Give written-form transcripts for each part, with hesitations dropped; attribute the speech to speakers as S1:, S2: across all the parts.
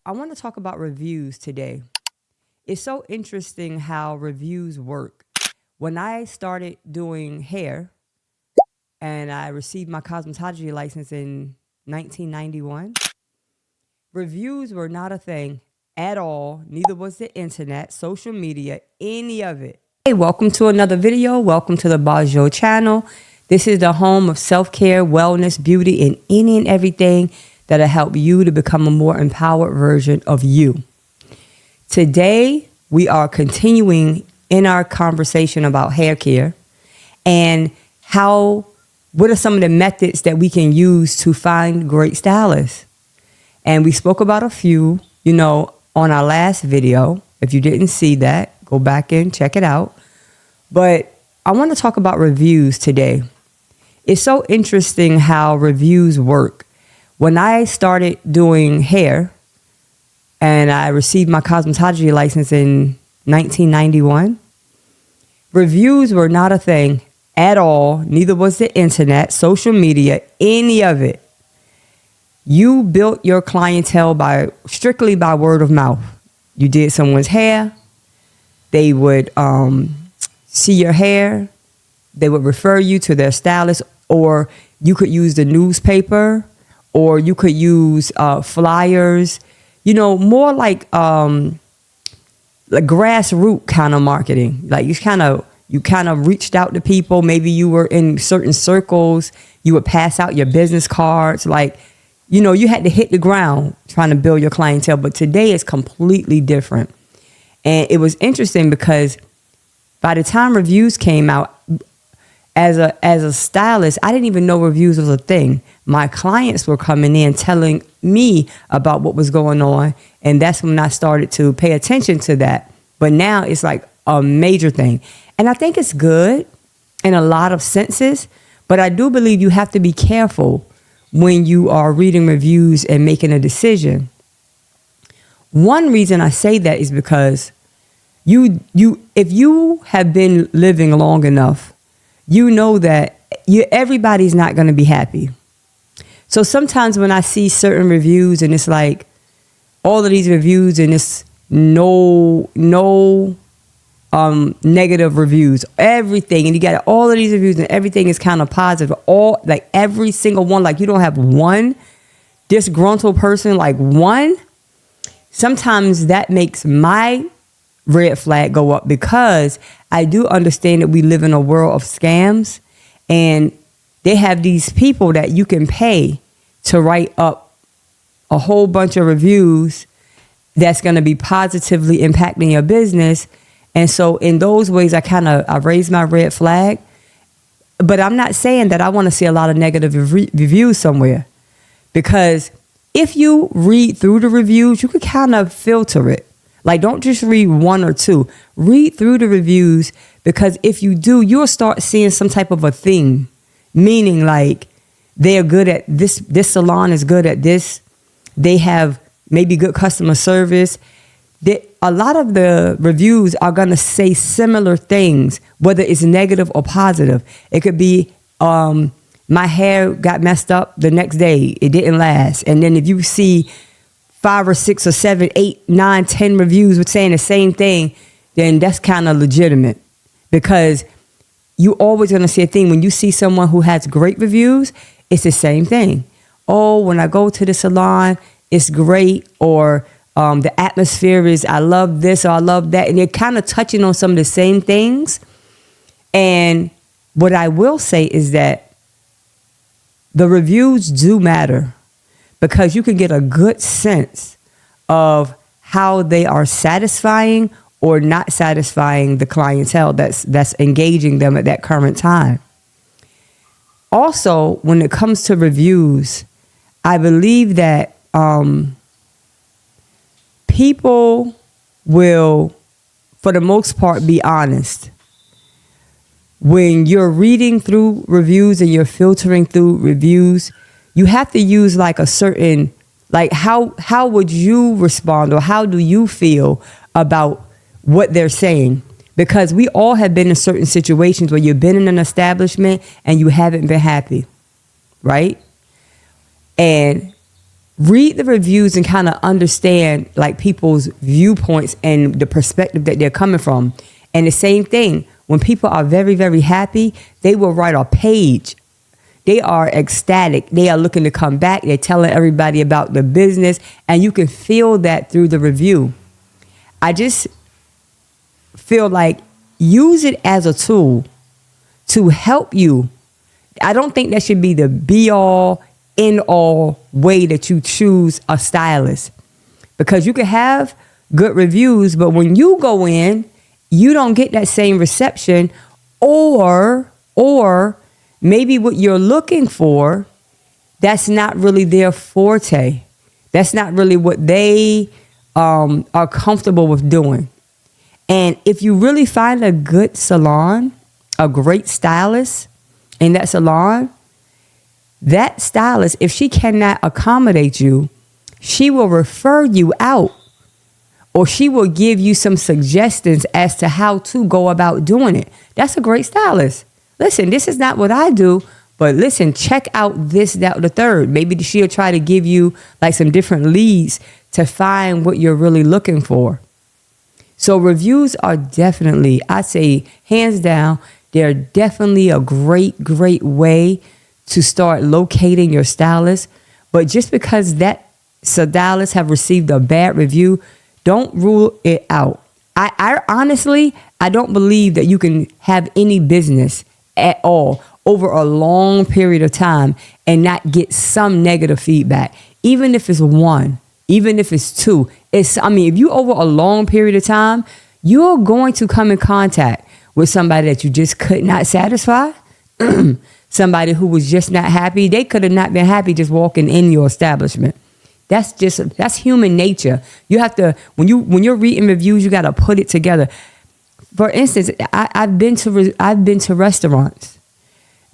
S1: I want to talk about reviews today. It's so interesting how reviews work. When I started doing hair and I received my cosmetology license in 1991, reviews were not a thing at all. Neither was the internet, social media, any of it. Hey, welcome to another video. Welcome to the Bajo channel. This is the home of self-care, wellness, beauty, and any and everything that'll help you to become a more empowered version of you. Today, we are continuing in our conversation about hair care and what are some of the methods that we can use to find great stylists. And we spoke about a few, on our last video. If you didn't see that, go back and check it out. But I want to talk about reviews today. It's so interesting how reviews work. When I started doing hair and I received my cosmetology license in 1991, reviews were not a thing at all. Neither was the internet, social media, any of it. You built your clientele strictly by word of mouth. You did someone's hair. They would see your hair. They would refer you to their stylist, or you could use the newspaper, or you could use flyers, more like grassroots kind of marketing. Like you kind of reached out to people. Maybe you were in certain circles. You would pass out your business cards. You had to hit the ground trying to build your clientele. But today is completely different. And it was interesting because by the time reviews came out, as a stylist, I didn't even know reviews was a thing. My clients were coming in telling me about what was going on, and that's when I started to pay attention to that. But now it's like a major thing. And I think it's good in a lot of senses, but I do believe you have to be careful when you are reading reviews and making a decision. One reason I say that is because if you have been living long enough, you know that everybody's not going to be happy. So sometimes when I see certain reviews and it's like all of these reviews and it's no negative reviews, everything, and you got all of these reviews and everything is kind of positive, all like every single one, like you don't have one disgruntled person, like one. Sometimes that makes my red flag go up, because I do understand that we live in a world of scams, and they have these people that you can pay to write up a whole bunch of reviews that's going to be positively impacting your business. And so in those ways, I raise my red flag, but I'm not saying that I want to see a lot of negative reviews somewhere, because if you read through the reviews, you could kind of filter it. Like, don't just read one or two. Read through the reviews, because if you do, you'll start seeing some type of a theme. Meaning, like, they're good at this. This salon is good at this. They have maybe good customer service. A lot of the reviews are going to say similar things, whether it's negative or positive. It could be, my hair got messed up the next day. It didn't last. And then if you see 5 or 6 or 7, 8, 9, 10 reviews with saying the same thing, then that's kind of legitimate, because you always going to see a thing. When you see someone who has great reviews, it's the same thing. Oh, when I go to the salon, it's great, or the atmosphere is, I love this or I love that. And they're kind of touching on some of the same things. And what I will say is that the reviews do matter, because you can get a good sense of how they are satisfying or not satisfying the clientele that's engaging them at that current time. Also, when it comes to reviews, I believe that people will, for the most part, be honest. When you're reading through reviews and you're filtering through reviews, you have to use like a certain, like how would you respond, or how do you feel about what they're saying? Because we all have been in certain situations where you've been in an establishment and you haven't been happy, right? And read the reviews and kind of understand like people's viewpoints and the perspective that they're coming from. And the same thing, when people are very, very happy, they will write a page. They are ecstatic. They are looking to come back. They're telling everybody about the business, and you can feel that through the review. I just feel like use it as a tool to help you. I don't think that should be the be all, end all way that you choose a stylist, because you can have good reviews, but when you go in, you don't get that same reception, or maybe what you're looking for, that's not really their forte. That's not really what they are comfortable with doing. And if you really find a good salon, a great stylist in that salon, that stylist, if she cannot accommodate you, she will refer you out, or she will give you some suggestions as to how to go about doing it. That's a great stylist. Listen, this is not what I do, but listen, check out this, that, or the third. Maybe she'll try to give you like some different leads to find what you're really looking for. So reviews are definitely, I say hands down, they're definitely a great, great way to start locating your stylist. But just because that stylist have received a bad review, don't rule it out. I honestly, I don't believe that you can have any business at all over a long period of time and not get some negative feedback. Even if it's one, even if it's two. If you over a long period of time, you're going to come in contact with somebody that you just could not satisfy. Somebody who was just not happy. They could have not been happy just walking in your establishment. That's human nature. You have to, when you're reading reviews, you got to put it together. For instance, I've been to restaurants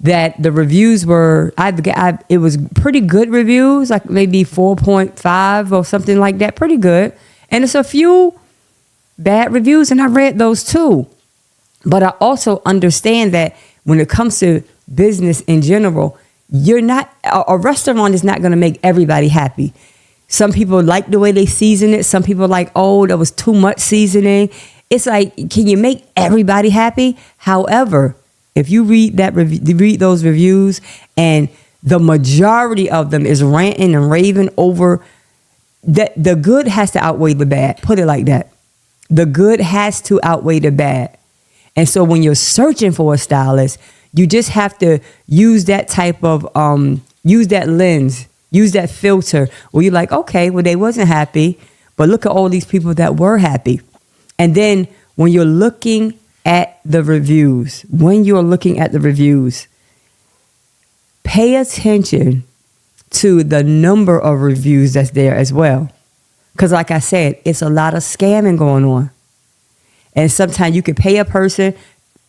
S1: that the reviews were, it was pretty good reviews, like maybe 4.5 or something like that, pretty good. And it's a few bad reviews, and I read those too. But I also understand that when it comes to business in general, a restaurant is not going to make everybody happy. Some people like the way they season it. Some people like, oh, there was too much seasoning. It's like, can you make everybody happy? However, if you read those reviews and the majority of them is ranting and raving over that, the good has to outweigh the bad. Put it like that. The good has to outweigh the bad. And so when you're searching for a stylist, you just have to use that type of, use that lens, use that filter where you're like, okay, well, they wasn't happy, but look at all these people that were happy. And then when you're looking at the reviews, pay attention to the number of reviews that's there as well. Because like I said, it's a lot of scamming going on. And sometimes you can pay a person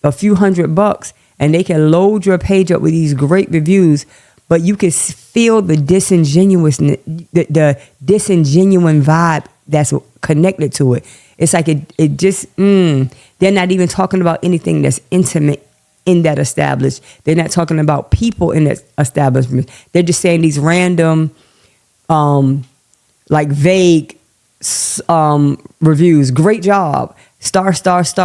S1: a few $100 and they can load your page up with these great reviews, but you can feel the disingenuous vibe that's connected to it. It's like it just, they're not even talking about anything that's intimate in that establishment. They're not talking about people in that establishment. They're just saying these random, like vague reviews. Great job. Star,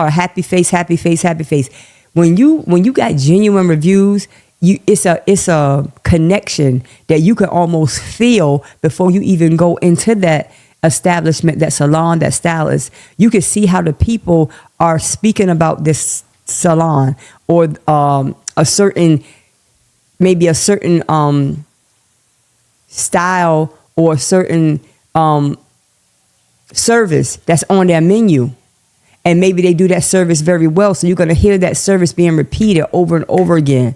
S1: happy face, happy face, happy face. When you got genuine reviews, it's a connection that you can almost feel before you even go into that establishment, that salon, that stylist. You can see how the people are speaking about this salon or a certain style or a certain service that's on their menu. And maybe they do that service very well. So you're going to hear that service being repeated over and over again.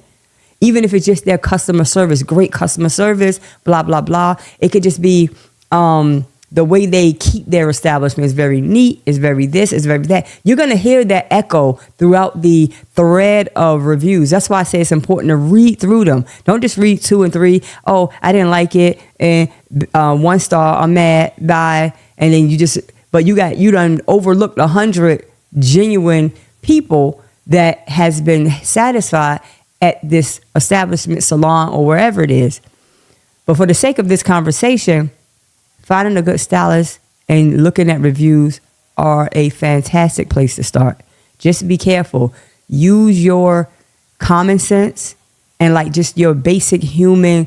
S1: Even if it's just their customer service, great customer service, blah, blah, blah. It could just be the way they keep their establishment is very neat, is very this, is very that. You're going to hear that echo throughout the thread of reviews. That's why I say it's important to read through them. Don't just read 2 and 3. Oh, I didn't like it. And 1 star, I'm mad, bye. And then you done overlooked 100 genuine people that has been satisfied at this establishment, salon, or wherever it is. But for the sake of this conversation, finding a good stylist and looking at reviews are a fantastic place to start. Just be careful. Use your common sense and like just your basic human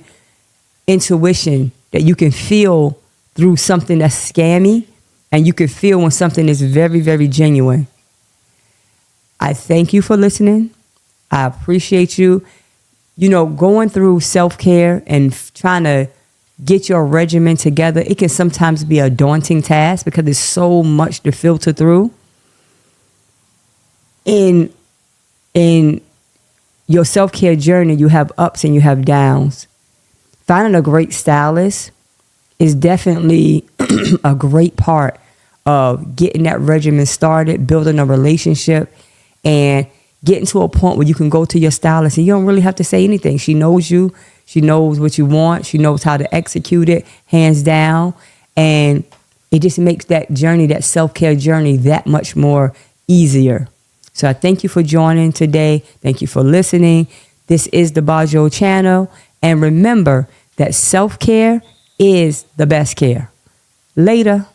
S1: intuition that you can feel through something that's scammy, and you can feel when something is very, very genuine. I thank you for listening. I appreciate you. You know, going through self-care and trying to get your regimen together, it can sometimes be a daunting task because there's so much to filter through. In your self-care journey, you have ups and you have downs. Finding a great stylist is definitely a great part of getting that regimen started, building a relationship, and getting to a point where you can go to your stylist and you don't really have to say anything. She knows you. She knows what you want. She knows how to execute it, hands down. And it just makes that journey, that self-care journey, that much more easier. So I thank you for joining today. Thank you for listening. This is the Bajo channel. And remember that self-care is the best care. Later.